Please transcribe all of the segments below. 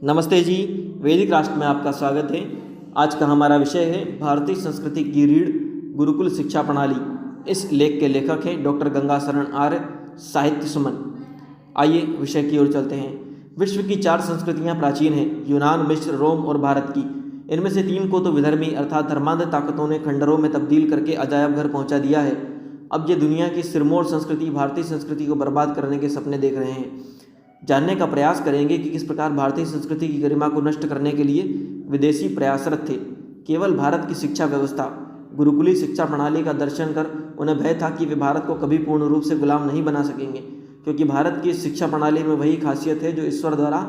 नमस्ते जी। वैदिक राष्ट्र में आपका स्वागत है। आज का हमारा विषय है भारतीय संस्कृति की रीढ़ गुरुकुल शिक्षा प्रणाली। इस लेख के लेखक हैं डॉक्टर गंगाशरण आर्य, साहित्य सुमन। आइए विषय की ओर चलते हैं। विश्व की 4 संस्कृतियां प्राचीन हैं, यूनान, मिस्र, रोम और भारत की। इनमें से 3 को तो विधर्मी अर्थात धर्मांध ताकतों ने खंडरों में तब्दील करके अजायब घर पहुंचा दिया है। अब ये दुनिया की सिरमौर संस्कृति भारतीय संस्कृति को बर्बाद करने के सपने देख रहे हैं। जानने का प्रयास करेंगे कि किस प्रकार भारतीय संस्कृति की गरिमा को नष्ट करने के लिए विदेशी प्रयासरत थे। केवल भारत की शिक्षा व्यवस्था, गुरुकुली शिक्षा प्रणाली का दर्शन कर उन्हें भय था कि वे भारत को कभी पूर्ण रूप से गुलाम नहीं बना सकेंगे, क्योंकि भारत की शिक्षा प्रणाली में वही खासियत है जो ईश्वर द्वारा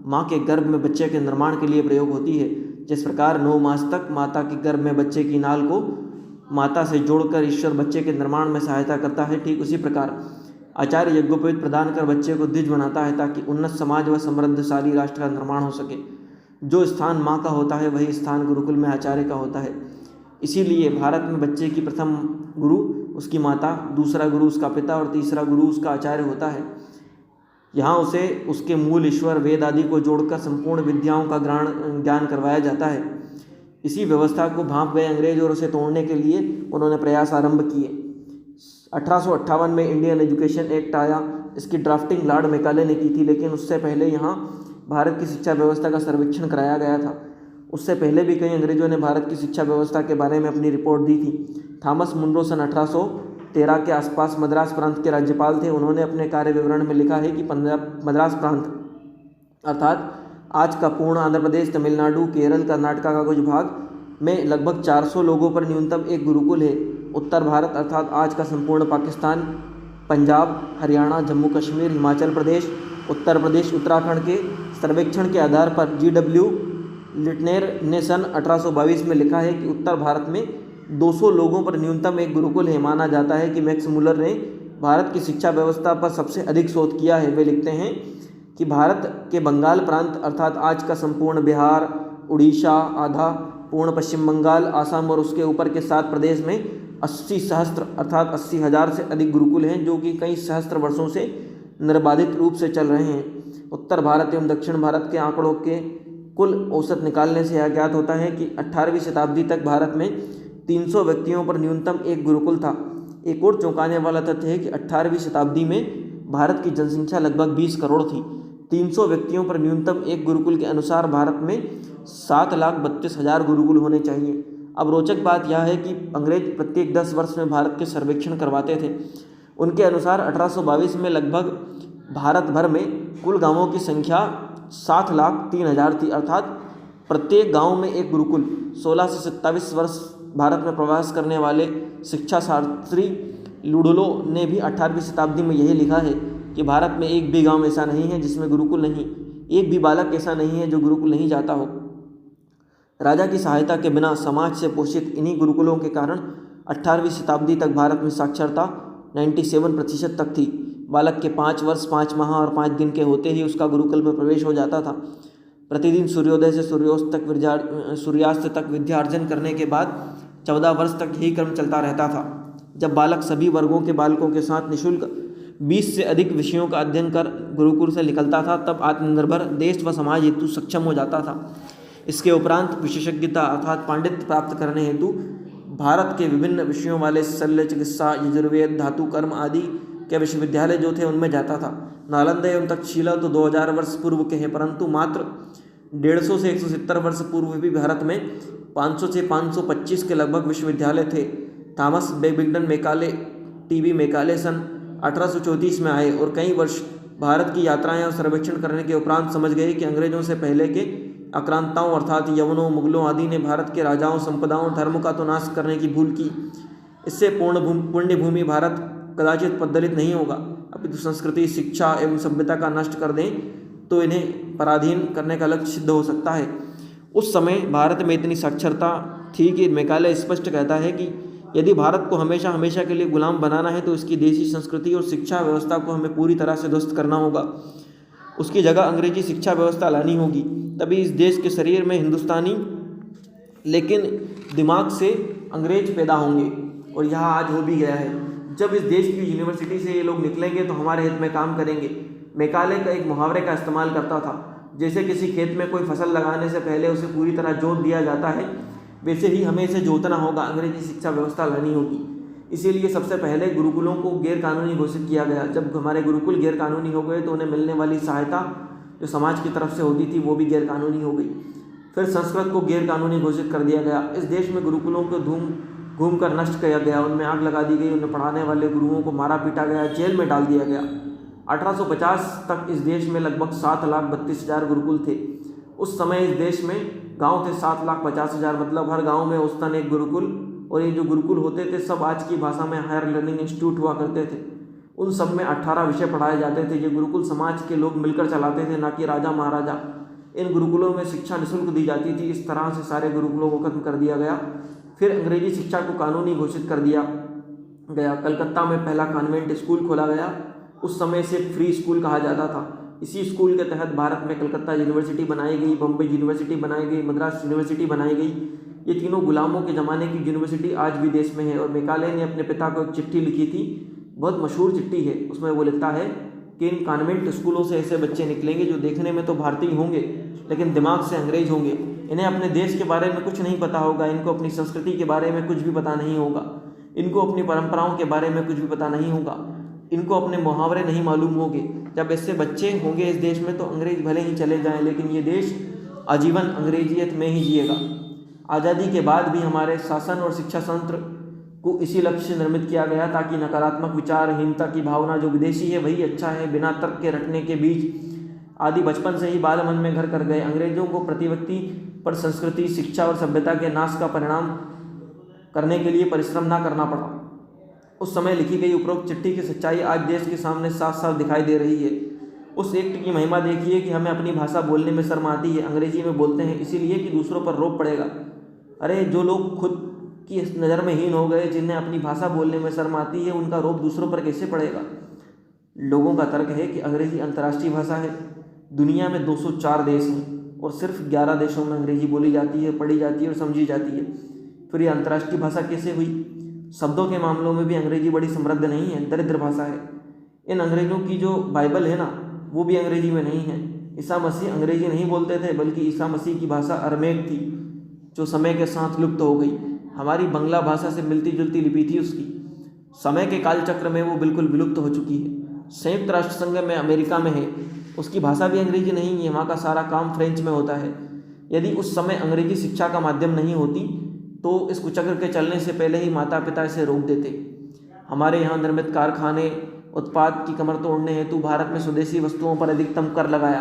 माँ के गर्भ में बच्चे के निर्माण के लिए प्रयोग होती है। जिस प्रकार 9 मास तक माता के गर्भ में बच्चे की नाल को माता से जोड़कर ईश्वर बच्चे के निर्माण में सहायता करता है, ठीक उसी प्रकार आचार्य यज्ञोपवीत प्रदान कर बच्चे को द्विज बनाता है ताकि उन्नत समाज व समृद्धशाली राष्ट्र का निर्माण हो सके। जो स्थान माँ का होता है वही स्थान गुरुकुल में आचार्य का होता है। इसीलिए भारत में बच्चे की प्रथम गुरु उसकी माता, दूसरा गुरु उसका पिता और तीसरा गुरु उसका आचार्य होता है। यहाँ उसे उसके मूल ईश्वर वेद आदि को जोड़कर संपूर्ण विद्याओं का ज्ञान करवाया जाता है। इसी व्यवस्था को भांप गए अंग्रेज और उसे तोड़ने के लिए उन्होंने प्रयास आरंभ किए। 1858 में इंडियन एजुकेशन एक्ट आया। इसकी ड्राफ्टिंग लॉर्ड मैकाले ने की थी, लेकिन उससे पहले यहाँ भारत की शिक्षा व्यवस्था का सर्वेक्षण कराया गया था। उससे पहले भी कई अंग्रेजों ने भारत की शिक्षा व्यवस्था के बारे में अपनी रिपोर्ट दी थी। थॉमस मुनरो सन 1813 के आसपास मद्रास प्रांत के राज्यपाल थे। उन्होंने अपने कार्य विवरण में लिखा है कि मद्रास प्रांत अर्थात आज का पूर्ण आंध्र प्रदेश, तमिलनाडु, केरल, कर्नाटका का कुछ भाग में लगभग 400 लोगों पर न्यूनतम एक गुरुकुल है। उत्तर भारत अर्थात आज का संपूर्ण पाकिस्तान, पंजाब, हरियाणा, जम्मू कश्मीर, हिमाचल प्रदेश, उत्तर प्रदेश, उत्तराखंड के सर्वेक्षण के आधार पर GW लिटनेर ने सन 1822 में लिखा है कि उत्तर भारत में 200 लोगों पर न्यूनतम एक गुरुकुल है। माना जाता है कि मैक्स मुलर ने भारत की शिक्षा व्यवस्था पर सबसे अधिक शोध किया है। वे लिखते हैं कि भारत के बंगाल प्रांत अर्थात आज का संपूर्ण बिहार, उड़ीसा, आधा पूर्ण पश्चिम बंगाल, आसाम और उसके ऊपर के 7 प्रदेश में 80 सहस्त्र अर्थात 80,000 से अधिक गुरुकुल हैं, जो कि कई सहस्त्र वर्षों से निर्बाधित रूप से चल रहे हैं। उत्तर भारत एवं दक्षिण भारत के आंकड़ों के कुल औसत निकालने से यह ज्ञात होता है कि 18वीं शताब्दी तक भारत में 300 व्यक्तियों पर न्यूनतम एक गुरुकुल था। एक और चौंकाने वाला तथ्य है कि 18वीं शताब्दी में भारत की जनसंख्या लगभग 20 करोड़ थी। 300 व्यक्तियों पर न्यूनतम एक गुरुकुल के अनुसार भारत में 7,32,000 गुरुकुल होने चाहिए। अब रोचक बात यह है कि अंग्रेज प्रत्येक 10 वर्ष में भारत के सर्वेक्षण करवाते थे। उनके अनुसार 1822 में लगभग भारत भर में कुल गांवों की संख्या 7,03,000 थी, अर्थात प्रत्येक गांव में एक गुरुकुल। 16 से 27 वर्ष भारत में प्रवास करने वाले शिक्षा शास्त्री लुडलो ने भी 18वीं शताब्दी में यही लिखा है कि भारत में एक भी गाँव ऐसा नहीं है जिसमें गुरुकुल नहीं, एक भी बालक ऐसा नहीं है जो गुरुकुल नहीं जाता हो। राजा की सहायता के बिना समाज से पोषित इन्हीं गुरुकुलों के कारण 18वीं शताब्दी तक भारत में साक्षरता 97% तक थी। बालक के 5 वर्ष 5 माह और 5 दिन के होते ही उसका गुरुकुल में प्रवेश हो जाता था। प्रतिदिन सूर्योदय से सूर्यास्त तक विद्यार्जन करने के बाद 14 वर्ष तक यही क्रम चलता रहता था। जब बालक सभी वर्गों के बालकों के साथ निःशुल्क 20 से अधिक विषयों का अध्ययन कर गुरुकुल से निकलता था, तब आत्मनिर्भर देश व समाज हेतु सक्षम हो जाता था। इसके उपरांत विशेषज्ञता अर्थात पांडित्य प्राप्त करने हेतु भारत के विभिन्न विषयों वाले शल्य चिकित्सा, यजुर्वेद, धातु कर्म आदि के विश्वविद्यालय जो थे उनमें जाता था। नालंदा एवं तक्षशिला तो 2000 वर्ष पूर्व के हैं, परंतु मात्र 150 से 170 वर्ष पूर्व भी भारत में 500 से 525 के लगभग विश्वविद्यालय थे। Thomas Babington Macaulay TB Macaulay सन 1834 में आए और कई वर्ष भारत की यात्राएं और सर्वेक्षण करने के उपरांत समझ गए कि अंग्रेजों से पहले के आक्रांताओं अर्थात यवनों, मुगलों आदि ने भारत के राजाओं, संपदाओं, धर्म का तो नाश करने की भूल की। इससे पुण्य भूमि भारत कदाचित पद्दलित नहीं होगा, अपितु संस्कृति, शिक्षा एवं सभ्यता का नष्ट कर दें तो इन्हें पराधीन करने का लक्ष्य सिद्ध हो सकता है। उस समय भारत में इतनी साक्षरता थी कि मैकाले स्पष्ट कहता है कि यदि भारत को हमेशा हमेशा के लिए गुलाम बनाना है तो इसकी देशी संस्कृति और शिक्षा व्यवस्था को हमें पूरी तरह से ध्वस्त करना होगा। उसकी जगह अंग्रेजी शिक्षा व्यवस्था लानी होगी। तभी इस देश के शरीर में हिंदुस्तानी लेकिन दिमाग से अंग्रेज पैदा होंगे, और यह आज हो भी गया है। जब इस देश की यूनिवर्सिटी से ये लोग निकलेंगे तो हमारे हित में काम करेंगे। मैकाले का एक मुहावरे का इस्तेमाल करता था, जैसे किसी खेत में कोई फसल लगाने से पहले उसे पूरी तरह जोत दिया जाता है, वैसे ही हमें इसे जोतना होगा, अंग्रेजी शिक्षा व्यवस्था लानी होगी। इसीलिए सबसे पहले गुरुकुलों को गैर कानूनी घोषित किया गया। जब हमारे गुरुकुल गैर कानूनी हो गए तो उन्हें मिलने वाली सहायता जो समाज की तरफ से होती थी वो भी गैर कानूनी हो गई। फिर संस्कृत को गैर कानूनी घोषित कर दिया गया। इस देश में गुरुकुलों को घूम कर नष्ट किया गया, उनमें आग लगा दी गई, उन्हें पढ़ाने वाले गुरुओं को मारा पीटा गया, जेल में डाल दिया गया। 1850 तक इस देश में लगभग 7,32,000 गुरुकुल थे। उस समय इस देश में गांव थे 7,50,000, मतलब हर गांव में औसतन एक गुरुकुल। और ये जो गुरुकुल होते थे सब आज की भाषा में हायर लर्निंग इंस्टीट्यूट हुआ करते थे। उन सब में 18 विषय पढ़ाए जाते थे। ये गुरुकुल समाज के लोग मिलकर चलाते थे, ना कि राजा महाराजा। इन गुरुकुलों में शिक्षा निःशुल्क दी जाती थी। इस तरह से सारे गुरुकुलों को खत्म कर दिया गया। फिर अंग्रेजी शिक्षा को कानूनी घोषित कर दिया गया। कलकत्ता में पहला कॉन्वेंट स्कूल खोला गया। उस समय इसे फ्री स्कूल कहा जाता था। इसी स्कूल के तहत भारत में कलकत्ता यूनिवर्सिटी बनाई गई, बम्बई यूनिवर्सिटी बनाई गई, मद्रास यूनिवर्सिटी बनाई गई। ये तीनों गुलामों के ज़माने की यूनिवर्सिटी आज भी देश में है। और मैकाले ने अपने पिता को एक चिट्ठी लिखी थी, बहुत मशहूर चिट्ठी है। उसमें वो लिखता है कि इन कॉन्वेंट स्कूलों से ऐसे बच्चे निकलेंगे जो देखने में तो भारतीय होंगे लेकिन दिमाग से अंग्रेज होंगे। इन्हें अपने देश के बारे में कुछ नहीं पता होगा, इनको अपनी संस्कृति के बारे में कुछ भी पता नहीं होगा, इनको अपनी परंपराओं के बारे में कुछ भी पता नहीं होगा, इनको अपने मुहावरे नहीं मालूम होंगे। जब ऐसे बच्चे होंगे इस देश में तो अंग्रेज भले ही चले जाएं लेकिन ये देश आजीवन अंग्रेजियत में ही जिएगा। आज़ादी के बाद भी हमारे शासन और शिक्षा तंत्र को इसी लक्ष्य से निर्मित किया गया ताकि नकारात्मक विचारहीनता की भावना जो विदेशी है वही अच्छा है बिना तर्क के रटने के बीच आदि बचपन से ही बाल मन में घर कर गए। अंग्रेजों को प्रति व्यक्ति पर संस्कृति, शिक्षा और सभ्यता के नाश का परिणाम करने के लिए परिश्रम ना करना पड़ा। उस समय लिखी गई उपरोक्त चिट्ठी की सच्चाई आज देश के सामने साफ साफ दिखाई दे रही है। उस एक्ट की महिमा देखिए कि हमें अपनी भाषा बोलने में शर्म आती है, अंग्रेजी में बोलते हैं इसीलिए कि दूसरों पर रोक पड़ेगा। अरे जो लोग खुद की नज़र में हीन हो गए, जिन्हें अपनी भाषा बोलने में शर्म आती है, उनका रोक दूसरों पर कैसे पड़ेगा। लोगों का तर्क है कि अंग्रेजी अंतर्राष्ट्रीय भाषा है। दुनिया में 204 देश हैं और सिर्फ 11 देशों में अंग्रेजी बोली जाती है, पढ़ी जाती है और समझी जाती है। फिर ये अंतर्राष्ट्रीय भाषा कैसे हुई। शब्दों के मामलों में भी अंग्रेजी बड़ी समृद्ध नहीं है, दरिद्र भाषा है। इन अंग्रेज़ों की जो बाइबल है ना वो भी अंग्रेजी में नहीं है। ईसा मसीह अंग्रेजी नहीं बोलते थे बल्कि ईसा मसीह की भाषा अरमेक थी जो समय के साथ लुप्त हो गई। हमारी बंगला भाषा से मिलती जुलती लिपि थी उसकी, समय के कालचक्र में वो बिल्कुल विलुप्त हो चुकी है। संयुक्त राष्ट्र संघ में अमेरिका में है, उसकी भाषा भी अंग्रेजी नहीं है, वहाँ का सारा काम फ्रेंच में होता है। यदि उस समय अंग्रेजी शिक्षा का माध्यम नहीं होती तो इस कुचक्र के चलने से पहले ही माता पिता इसे रोक देते। हमारे यहाँ निर्मित कारखाने उत्पाद की कमर तोड़ने हेतु भारत में स्वदेशी वस्तुओं पर अधिकतम कर लगाया,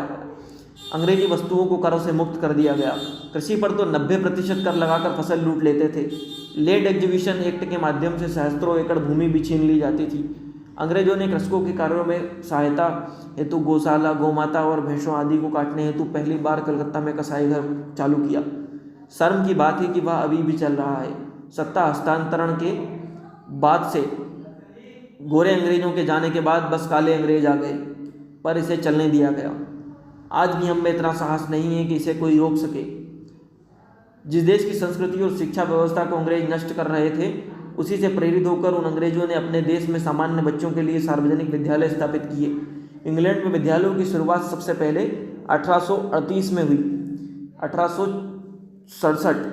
अंग्रेजी वस्तुओं को करों से मुक्त कर दिया गया। कृषि पर तो 90% कर लगाकर फसल लूट लेते थे। लैंड एक्विजिशन एक्ट के माध्यम से सहस्त्रों एकड़ भूमि भी छीन ली जाती थी। अंग्रेजों ने कृषकों के कार्यों में सहायता हेतु गौशाला, गौमाता और भैंसों आदि को काटने हेतु पहली बार कलकत्ता में कसाई घर चालू किया। शर्म की बात है कि वह अभी भी चल रहा है। सत्ता हस्तांतरण के बाद से गोरे अंग्रेजों के जाने के बाद बस काले अंग्रेज आ गए, पर इसे चलने दिया गया। आज भी हम में इतना साहस नहीं है कि इसे कोई रोक सके। जिस देश की संस्कृति और शिक्षा व्यवस्था को अंग्रेज नष्ट कर रहे थे उसी से प्रेरित होकर उन अंग्रेजों ने अपने देश में सामान्य बच्चों के लिए सार्वजनिक विद्यालय स्थापित किए। इंग्लैंड में विद्यालयों की शुरुआत सबसे पहले 1838 में हुई। 1867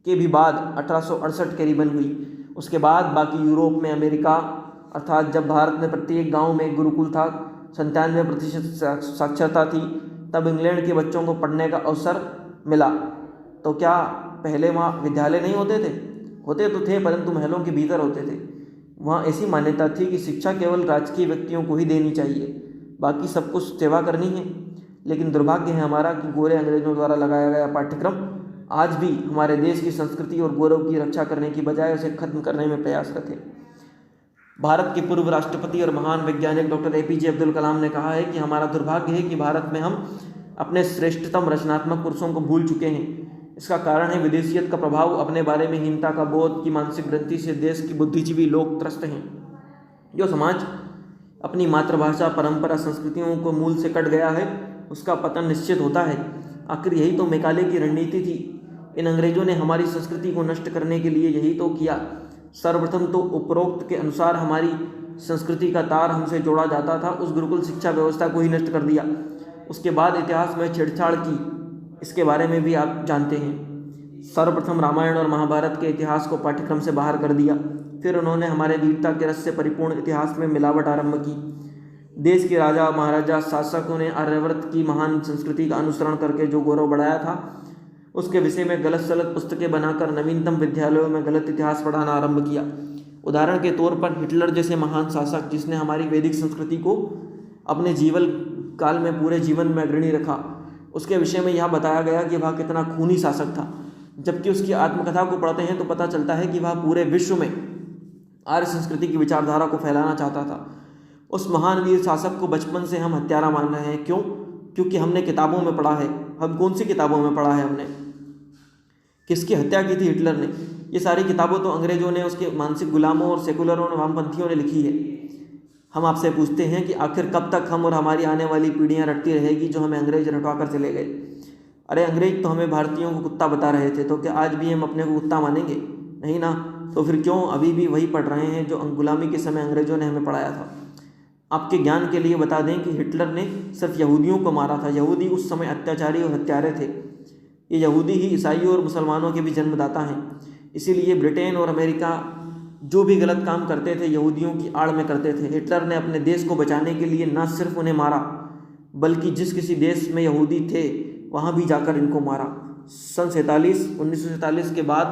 के भी बाद 1868 करीबन हुई। उसके बाद बाकी यूरोप में, अमेरिका, अर्थात जब भारत में प्रत्येक गांव में एक गुरुकुल था, 97% साक्षरता थी, तब इंग्लैंड के बच्चों को पढ़ने का अवसर मिला। तो क्या पहले वहाँ विद्यालय नहीं होते थे? होते तो थे, परंतु महलों के भीतर होते थे। वहाँ ऐसी मान्यता थी कि शिक्षा केवल राजकीय व्यक्तियों को ही देनी चाहिए, बाकी सब कुछ सेवा करनी है। लेकिन दुर्भाग्य है हमारा कि गोरे अंग्रेजों द्वारा लगाया गया पाठ्यक्रम आज भी हमारे देश की संस्कृति और गौरव की रक्षा करने की बजाय उसे खत्म करने में प्रयासरत है। भारत के पूर्व राष्ट्रपति और महान वैज्ञानिक डॉक्टर APJ अब्दुल कलाम ने कहा है कि हमारा दुर्भाग्य है कि भारत में हम अपने श्रेष्ठतम रचनात्मक पुरुषों को भूल चुके हैं। इसका कारण है विदेशियत का प्रभाव, अपने बारे में हीनता का बोध की मानसिक ग्रंथि से देश की बुद्धिजीवी लोग त्रस्त हैं। जो समाज अपनी मातृभाषा, परंपरा, संस्कृतियों को मूल से कट गया है उसका पतन निश्चित होता है। आखिर यही तो मैकाले की रणनीति थी। इन अंग्रेजों ने हमारी संस्कृति को नष्ट करने के लिए यही तो किया। सर्वप्रथम तो उपरोक्त के अनुसार हमारी संस्कृति का तार हमसे जोड़ा जाता था उस गुरुकुल शिक्षा व्यवस्था को ही नष्ट कर दिया। उसके बाद इतिहास में छेड़छाड़ की, इसके बारे में भी आप जानते हैं। सर्वप्रथम रामायण और महाभारत के इतिहास को पाठ्यक्रम से बाहर कर दिया। फिर उन्होंने हमारे वीरता के रस से परिपूर्ण इतिहास में मिलावट आरंभ की। देश के राजा महाराजा शासकों ने आर्यावर्त की महान संस्कृति का अनुसरण करके जो गौरव बढ़ाया था, उसके विषय में गलत सलत पुस्तकें बनाकर नवीनतम विद्यालयों में गलत इतिहास पढ़ाना आरंभ किया। उदाहरण के तौर पर हिटलर जैसे महान शासक, जिसने हमारी वैदिक संस्कृति को अपने जीवन काल में पूरे जीवन में अग्रणी रखा, उसके विषय में यह बताया गया कि वह कितना खूनी शासक था। जबकि उसकी आत्मकथा को पढ़ते हैं तो पता चलता है कि वह पूरे विश्व में आर्य संस्कृति की विचारधारा को फैलाना चाहता था। उस महान वीर शासक को बचपन से हम हत्यारा मान रहे हैं। क्यों? क्योंकि हमने किताबों में पढ़ा है। हम कौन सी किताबों में पढ़ा है? हमने किसकी हत्या की थी हिटलर ने? ये सारी किताबों तो अंग्रेजों ने, उसके मानसिक गुलामों और सेकुलरों और वामपंथियों ने लिखी है। हम आपसे पूछते हैं कि आखिर कब तक हम और हमारी आने वाली पीढ़ियां रटती रहेगी जो हमें अंग्रेज रटवा कर चले गए? अरे अंग्रेज तो हमें भारतीयों को कुत्ता बता रहे थे, तो क्या आज भी हम अपने को कुत्ता मानेंगे? नहीं ना। तो फिर क्यों अभी भी वही पढ़ रहे हैं जो गुलामी के समय अंग्रेजों ने हमें पढ़ाया था? आपके ज्ञान के लिए बता दें कि हिटलर ने सिर्फ यहूदियों को मारा था। यहूदी उस समय अत्याचारी और हत्यारे थे। ये यहूदी ही ईसाइयों और मुसलमानों के भी जन्मदाता हैं। इसीलिए ब्रिटेन और अमेरिका जो भी गलत काम करते थे यहूदियों की आड़ में करते थे। हिटलर ने अपने देश को बचाने के लिए न सिर्फ उन्हें मारा, बल्कि जिस किसी देश में यहूदी थे वहाँ भी जाकर इनको मारा। सन 1947 के बाद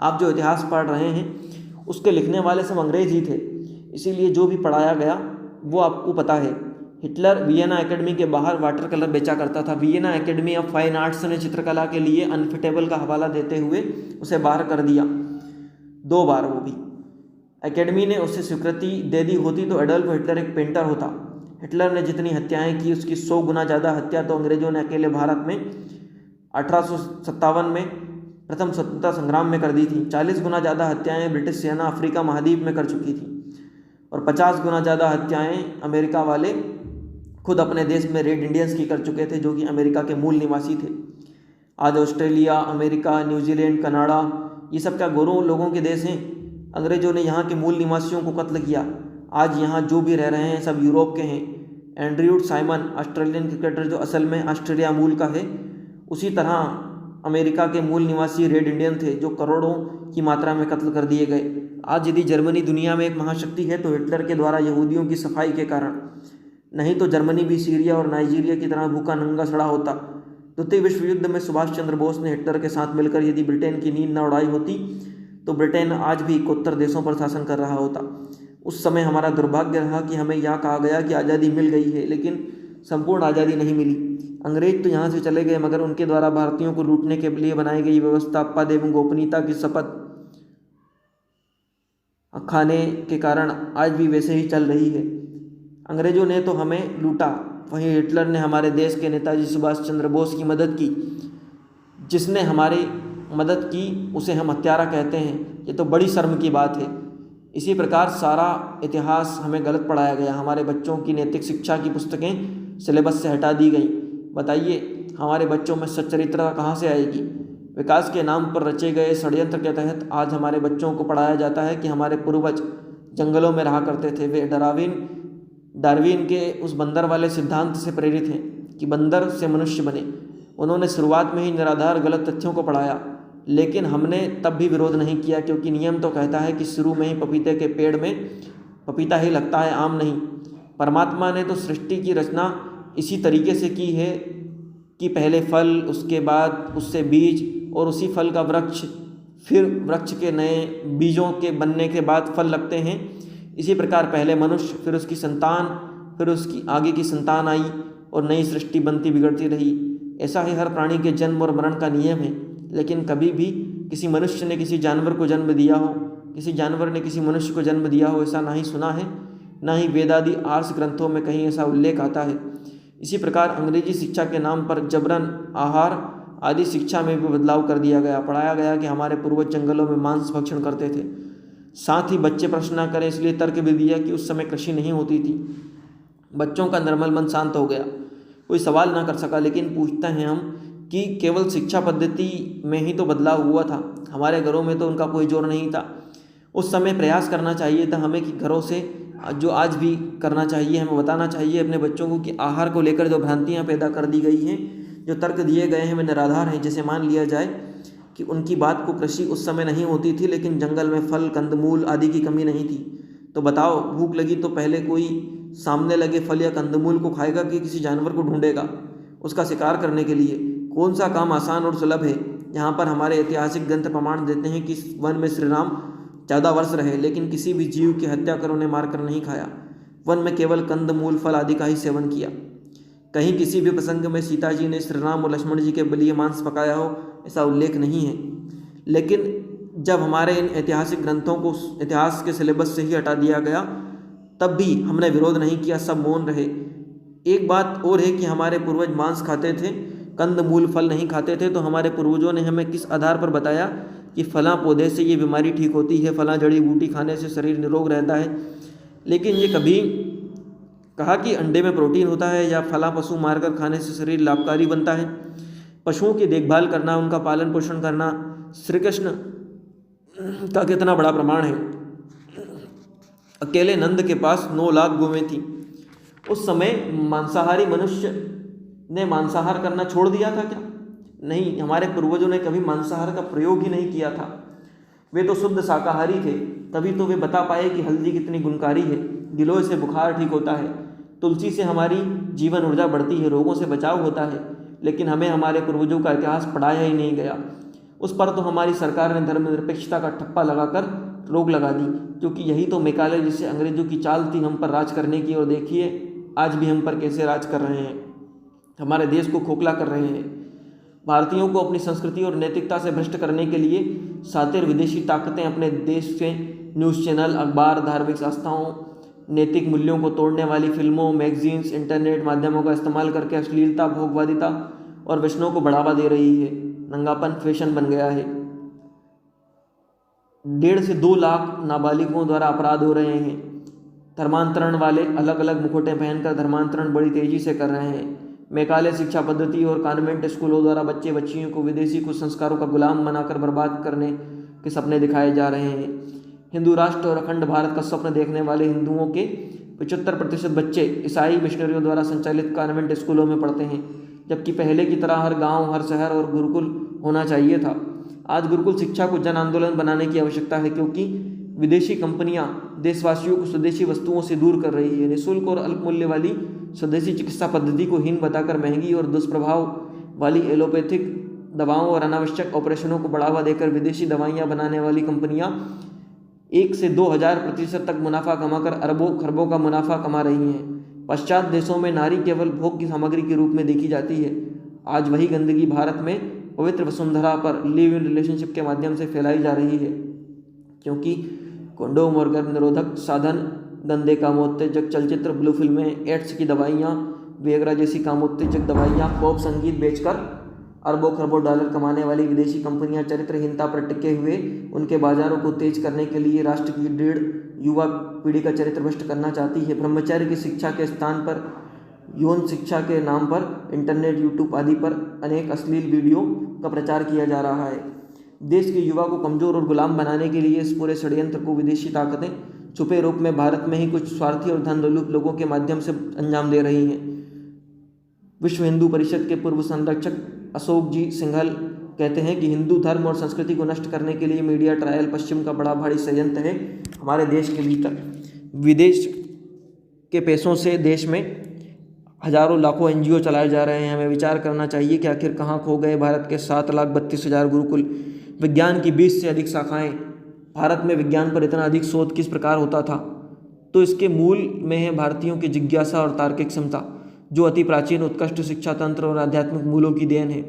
आप जो इतिहास पढ़ रहे हैं उसके लिखने वाले सब अंग्रेज ही थे। इसीलिए जो भी पढ़ाया गया वो आपको पता है। हिटलर वियना एकेडमी के बाहर वाटर कलर बेचा करता था। Vienna academy of fine arts ने चित्रकला के लिए अनफिटेबल का हवाला देते हुए उसे बाहर कर दिया, 2 बार। वो भी एकेडमी ने उसे स्वीकृति दे दी होती तो एडोल्फ हिटलर एक पेंटर होता। हिटलर ने जितनी हत्याएं की उसकी 100 गुना ज़्यादा हत्या तो अंग्रेजों ने अकेले भारत में 1857 में प्रथम स्वतंत्रता संग्राम में कर दी थी। 40 गुना ज़्यादा हत्याएं ब्रिटिश सेना अफ्रीका महाद्वीप में कर चुकी थी और 50 गुना ज़्यादा हत्याएं अमेरिका वाले खुद अपने देश में रेड इंडियंस की कर चुके थे, जो कि अमेरिका के मूल निवासी थे। आज ऑस्ट्रेलिया, अमेरिका, न्यूजीलैंड, कनाडा, ये सब क्या गोरों लोगों के देश हैं? अंग्रेजों ने यहाँ के मूल निवासियों को कत्ल किया। आज यहाँ जो भी रह रहे हैं सब यूरोप के हैं। एंड्रयू साइमन, ऑस्ट्रेलियन क्रिकेटर जो असल में ऑस्ट्रेलिया मूल का है, उसी तरह अमेरिका के मूल निवासी रेड इंडियन थे जो करोड़ों की मात्रा में कत्ल कर दिए गए। आज यदि जर्मनी दुनिया में एक महाशक्ति है तो हिटलर के द्वारा यहूदियों की सफाई के कारण, नहीं तो जर्मनी भी सीरिया और नाइजीरिया की तरह भूखा नंगा सड़ा होता। द्वितीय विश्व युद्ध में सुभाष चंद्र बोस ने हिटलर के साथ मिलकर यदि ब्रिटेन की नींद न उड़ाई होती तो ब्रिटेन आज भी 71 देशों पर शासन कर रहा होता। उस समय हमारा दुर्भाग्य रहा कि हमें यह कहा गया कि आज़ादी मिल गई है, लेकिन संपूर्ण आज़ादी नहीं मिली। अंग्रेज तो यहाँ से चले गए, मगर उनके द्वारा भारतीयों को लूटने के लिए बनाई गई व्यवस्था पद एवं गोपनीयता की शपथ खाने के कारण आज भी वैसे ही चल रही है। अंग्रेजों ने तो हमें लूटा, वहीं हिटलर ने हमारे देश के नेताजी सुभाष चंद्र बोस की मदद की। जिसने हमारी मदद की उसे हम हत्यारा कहते हैं। ये तो बड़ी शर्म की बात है। इसी प्रकार सारा इतिहास हमें गलत पढ़ाया गया। हमारे बच्चों की नैतिक शिक्षा की पुस्तकें सिलेबस से हटा दी गई। बताइए हमारे बच्चों में सच्चरित्रता कहाँ से आएगी? विकास के नाम पर रचे गए षड्यंत्र के तहत आज हमारे बच्चों को पढ़ाया जाता है कि हमारे पूर्वज जंगलों में रहा करते थे। वे डार्विन के उस बंदर वाले सिद्धांत से प्रेरित हैं कि बंदर से मनुष्य बने। उन्होंने शुरुआत में ही निराधार गलत तथ्यों को पढ़ाया, लेकिन हमने तब भी विरोध नहीं किया, क्योंकि नियम तो कहता है कि शुरू में ही पपीते के पेड़ में पपीता ही लगता है, आम नहीं। परमात्मा ने तो सृष्टि की रचना इसी तरीके से की है कि पहले फल, उसके बाद उससे बीज और उसी फल का वृक्ष, फिर वृक्ष के नए बीजों के बनने के बाद फल लगते हैं। इसी प्रकार पहले मनुष्य, फिर उसकी संतान, फिर उसकी आगे की संतान आई और नई सृष्टि बनती बिगड़ती रही। ऐसा ही हर प्राणी के जन्म और मरण का नियम है। लेकिन कभी भी किसी मनुष्य ने किसी जानवर को जन्म दिया हो, किसी जानवर ने किसी मनुष्य को जन्म दिया हो, ऐसा ना ही सुना है, ना ही वेदादि आर्ष ग्रंथों में कहीं ऐसा उल्लेख आता है। इसी प्रकार अंग्रेजी शिक्षा के नाम पर जबरन आहार आदि शिक्षा में भी बदलाव कर दिया गया। पढ़ाया गया कि हमारे पूर्वज जंगलों में मांस भक्षण करते थे। साथ ही बच्चे प्रश्न न करें इसलिए तर्क भी दिया कि उस समय कृषि नहीं होती थी। बच्चों का निर्मल मन शांत हो गया, कोई सवाल ना कर सका। लेकिन पूछते हैं हम कि केवल शिक्षा पद्धति में ही तो बदलाव हुआ था, हमारे घरों में तो उनका कोई जोर नहीं था। उस समय प्रयास करना चाहिए था हमें कि घरों से जो आज भी करना चाहिए, हमें बताना चाहिए अपने बच्चों को कि आहार को लेकर जो भ्रांतियाँ पैदा कर दी गई हैं, जो तर्क दिए गए हैं वे निराधार हैं। जैसे मान लिया जाए कि उनकी बात को कृषि उस समय नहीं होती थी, लेकिन जंगल में फल कंदमूल आदि की कमी नहीं थी। तो बताओ, भूख लगी तो पहले कोई सामने लगे फल या कंदमूल को खाएगा कि किसी जानवर को ढूंढेगा उसका शिकार करने के लिए? कौन सा काम आसान और सुलभ है? यहाँ पर हमारे ऐतिहासिक ग्रंथ प्रमाण देते हैं कि वन में श्री राम 14 वर्ष रहे, लेकिन किसी भी जीव की हत्या कर उन्हें मारकर नहीं खाया। वन में केवल कंदमूल फल आदि का ही सेवन किया। कहीं किसी भी प्रसंग में सीता जी ने श्री राम और लक्ष्मण जी के बलिए मांस पकाया हो, ऐसा उल्लेख नहीं है। लेकिन जब हमारे इन ऐतिहासिक ग्रंथों को इतिहास के सिलेबस से ही हटा दिया गया, तब भी हमने विरोध नहीं किया, सब मौन रहे। एक बात और है कि हमारे पूर्वज मांस खाते थे, कंदमूल फल नहीं खाते थे। तो हमारे पूर्वजों ने हमें किस आधार पर बताया कि फलां पौधे से ये बीमारी ठीक होती है, फलां जड़ी बूटी खाने से शरीर निरोग रहता है? लेकिन ये कभी कहा कि अंडे में प्रोटीन होता है या फलां पशु मारकर खाने से शरीर लाभकारी बनता है? पशुओं की देखभाल करना, उनका पालन पोषण करना श्री कृष्ण का कितना बड़ा प्रमाण है। अकेले नंद के पास 9 लाख गौवें थी। उस समय मांसाहारी मनुष्य ने मांसाहार करना छोड़ दिया था क्या? नहीं, हमारे पूर्वजों ने कभी मांसाहार का प्रयोग ही नहीं किया था। वे तो शुद्ध शाकाहारी थे, तभी तो वे बता पाए कि हल्दी कितनी गुणकारी है, गिलोय से बुखार ठीक होता है, तुलसी से हमारी जीवन ऊर्जा बढ़ती है, रोगों से बचाव होता है। लेकिन हमें हमारे पूर्वजों का इतिहास पढ़ाया ही नहीं गया। उस पर तो हमारी सरकार ने धर्मनिरपेक्षता का ठप्पा लगाकर रोक लगा दी, क्योंकि यही तो मैकाले जिससे अंग्रेजों की चाल थी हम पर राज करने की। और देखिए आज भी हम पर कैसे राज कर रहे हैं, हमारे देश को खोखला कर रहे हैं। भारतीयों को अपनी संस्कृति और नैतिकता से भ्रष्ट करने के लिए सातिर विदेशी ताकतें अपने देश से न्यूज़ चैनल, अखबार, धार्मिक संस्थाओं, नैतिक मूल्यों को तोड़ने वाली फिल्मों, मैगजीन्स, इंटरनेट माध्यमों का इस्तेमाल करके अश्लीलता, भोगवादिता और वैष्णव को बढ़ावा दे रही है। नंगापन फैशन बन गया है। 1.5 से 2 लाख नाबालिगों द्वारा अपराध हो रहे हैं। धर्मांतरण वाले अलग अलग मुखौटे पहनकर धर्मांतरण बड़ी तेजी से कर रहे हैं। मैकाले शिक्षा पद्धति और कॉन्वेंट स्कूलों द्वारा बच्चे बच्चियों को विदेशी कुसंस्कारों का गुलाम बनाकर बर्बाद करने के सपने दिखाए जा रहे हैं। हिंदू राष्ट्र और अखंड भारत का स्वप्न देखने वाले हिंदुओं के 75% बच्चे ईसाई मिशनरियों द्वारा संचालित कॉन्वेंट स्कूलों में पढ़ते हैं, जबकि पहले की तरह हर गांव, हर शहर और गुरुकुल होना चाहिए था। आज गुरुकुल शिक्षा को जन आंदोलन बनाने की आवश्यकता है, क्योंकि विदेशी कंपनियां देशवासियों को स्वदेशी वस्तुओं से दूर कर रही है। निःशुल्क और अल्प मूल्य वाली स्वदेशी चिकित्सा पद्धति को हीन बताकर महंगी और दुष्प्रभाव वाली एलोपैथिक दवाओं और अनावश्यक ऑपरेशनों को बढ़ावा देकर विदेशी दवाइयां बनाने वाली कंपनियां 1 से 2000% तक मुनाफा कमाकर अरबों खरबों का मुनाफा कमा रही हैं। पश्चात देशों में नारी केवल भोग की सामग्री के रूप में देखी जाती है। आज वही गंदगी भारत में पवित्र वसुंधरा पर लिव इन रिलेशनशिप के माध्यम से फैलाई जा रही है, क्योंकि कंडोम और गर्भ निरोधक साधन, गंदे कामोत्तेजक चलचित्र, ब्लू फिल्में, एड्स की दवाइयाँ, विएग्रा जैसी कामोत्तेजक दवाइयाँ, पॉप संगीत बेचकर अरबों खरबों डॉलर कमाने वाली विदेशी कंपनियां चरित्रहीनता पर टिके हुए उनके बाजारों को तेज करने के लिए राष्ट्र की 1.5 युवा पीढ़ी का चरित्र भ्रष्ट करना चाहती है। ब्रह्मचर्य की शिक्षा के स्थान पर यौन शिक्षा के नाम पर इंटरनेट, यूट्यूब आदि पर अनेक अश्लील वीडियो का प्रचार किया जा रहा है। देश के युवा को कमज़ोर और गुलाम बनाने के लिए इस पूरे षड्यंत्र को विदेशी ताकतें छुपे रूप में भारत में ही कुछ स्वार्थी और धन लोलुप लोगों के माध्यम से अंजाम दे रही हैं। विश्व हिंदू परिषद के पूर्व संरक्षक अशोक जी सिंघल कहते हैं कि हिंदू धर्म और संस्कृति को नष्ट करने के लिए मीडिया ट्रायल पश्चिम का बड़ा भारी षड्यंत्र है। हमारे देश के भीतर विदेश के पैसों से देश में हजारों लाखों NGO चलाए जा रहे हैं। हमें विचार करना चाहिए कि आखिर कहाँ खो गए भारत के 7,32,000 गुरुकुल, विज्ञान की 20 से अधिक शाखाएं। भारत में विज्ञान पर इतना अधिक शोध किस प्रकार होता था? तो इसके मूल में है भारतीयों की जिज्ञासा और तार्किक क्षमता, जो अति प्राचीन उत्कृष्ट शिक्षा तंत्र और आध्यात्मिक मूल्यों की देन है।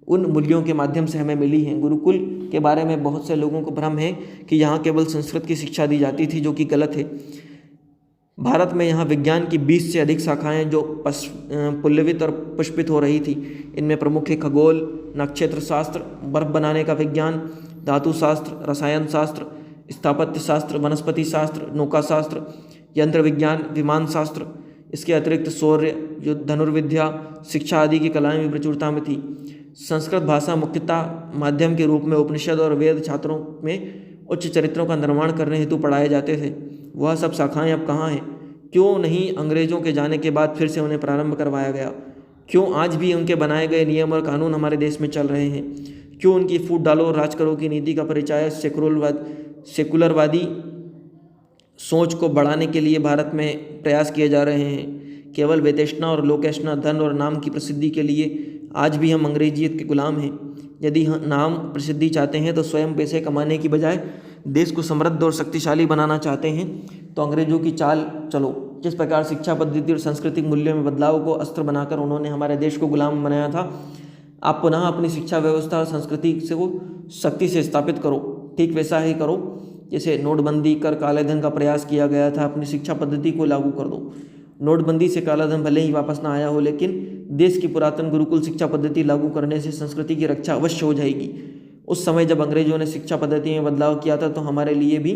उन मूल्यों के माध्यम से हमें मिली है। गुरुकुल के बारे में बहुत से लोगों को भ्रम है कि यहाँ केवल संस्कृत की शिक्षा दी जाती थी, जो कि गलत है। भारत में यहाँ विज्ञान की 20 से अधिक शाखाएं जो पुल्लवित और पुष्पित हो रही थी। इनमें प्रमुख है खगोल, नक्षत्र शास्त्र, बर्फ बनाने का विज्ञान, धातु शास्त्र, रसायन शास्त्र, स्थापत्य शास्त्र, वनस्पति शास्त्र, नौका शास्त्र, यंत्र विज्ञान, विमान शास्त्र। इसके अतिरिक्त शौर्य, धनुर्विद्या, शिक्षा आदि की कलाएं भी प्रचुरता में थी। संस्कृत भाषा मुख्यतः माध्यम के रूप में उपनिषद और वेद छात्रों में उच्च चरित्रों का निर्माण करने हेतु पढ़ाए जाते थे, वह सब शाखाएं अब कहाँ हैं? क्यों नहीं अंग्रेज़ों के जाने के बाद फिर से उन्हें प्रारंभ करवाया गया? क्यों आज भी उनके बनाए गए नियम और कानून हमारे देश में चल रहे हैं? क्यों उनकी फूट डालो और राज करो की नीति का परिचय सेकुलरवादी सोच को बढ़ाने के लिए भारत में प्रयास किए जा रहे हैं? केवल वेतैषणा और लोकैषणा, धन और नाम की प्रसिद्धि के लिए आज भी हम अंग्रेजियत के गुलाम हैं। यदि हम नाम प्रसिद्धि चाहते हैं तो स्वयं पैसे कमाने की बजाय देश को समृद्ध और शक्तिशाली बनाना चाहते हैं तो अंग्रेजों की चाल चलो। जिस प्रकार शिक्षा पद्धति और सांस्कृतिक मूल्यों में बदलाव को अस्त्र बनाकर उन्होंने हमारे देश को गुलाम बनाया था, आप पुनः अपनी शिक्षा व्यवस्था और संस्कृति से को सख्ती से स्थापित करो। ठीक वैसा ही करो जैसे नोटबंदी कर काले धन का प्रयास किया गया था, अपनी शिक्षा पद्धति को लागू कर दो। नोटबंदी से काला धन भले ही वापस ना आया हो, लेकिन देश की पुरातन गुरुकुल शिक्षा पद्धति लागू करने से संस्कृति की रक्षा अवश्य हो जाएगी। उस समय जब अंग्रेजों ने शिक्षा पद्धति में बदलाव किया था तो हमारे लिए भी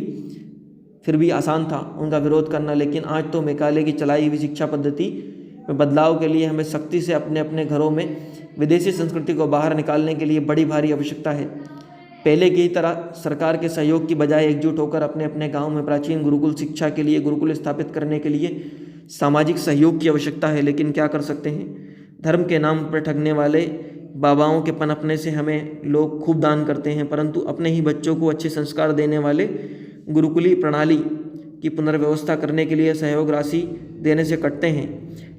फिर भी आसान था उनका विरोध करना, लेकिन आज तो मैकाले की चलाई हुई शिक्षा पद्धति में बदलाव के लिए हमें सख्ती से अपने अपने घरों में विदेशी संस्कृति को बाहर निकालने के लिए बड़ी भारी आवश्यकता है। पहले की तरह सरकार के सहयोग की बजाय एकजुट होकर अपने अपने गांव में प्राचीन गुरुकुल शिक्षा के लिए गुरुकुल स्थापित करने के लिए सामाजिक सहयोग की आवश्यकता है। लेकिन क्या कर सकते हैं, धर्म के नाम पर ठगने वाले बाबाओं के पनपने से हमें लोग खूब दान करते हैं, परंतु अपने ही बच्चों को अच्छे संस्कार देने वाले गुरुकुली प्रणाली की पुनर्व्यवस्था करने के लिए सहयोग राशि देने से कटते हैं।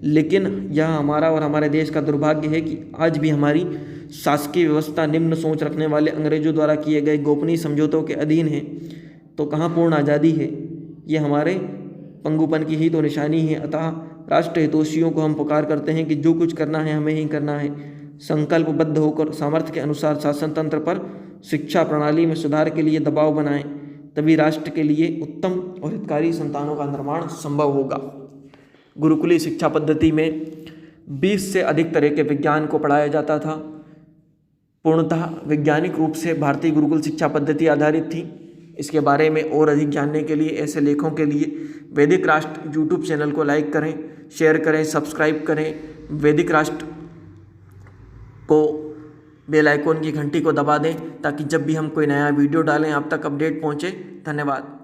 लेकिन यह हमारा और हमारे देश का दुर्भाग्य है कि आज भी हमारी शासकीय व्यवस्था निम्न सोच रखने वाले अंग्रेजों द्वारा किए गए गोपनीय समझौतों के अधीन है। तो कहाँ पूर्ण आज़ादी है? ये हमारे पंगुपन की ही तो निशानी है। अतः राष्ट्र हितोषियों को हम पुकार करते हैं कि जो कुछ करना है हमें ही करना है। संकल्पबद्ध होकर सामर्थ्य के अनुसार शासन तंत्र पर शिक्षा प्रणाली में सुधार के लिए दबाव बनाएं, तभी राष्ट्र के लिए उत्तम और हितकारी संतानों का निर्माण संभव होगा। गुरुकुली शिक्षा पद्धति में 20 से अधिक तरह के विज्ञान को पढ़ाया जाता था। पूर्णतः वैज्ञानिक रूप से भारतीय गुरुकुल शिक्षा पद्धति आधारित थी। इसके बारे में और अधिक जानने के लिए, ऐसे लेखों के लिए वैदिक राष्ट्र यूट्यूब चैनल को लाइक करें, शेयर करें, सब्सक्राइब करें। वैदिक राष्ट्र को बेल आइकॉन की घंटी को दबा दें ताकि जब भी हम कोई नया वीडियो डालें आप तक अपडेट पहुंचे। धन्यवाद।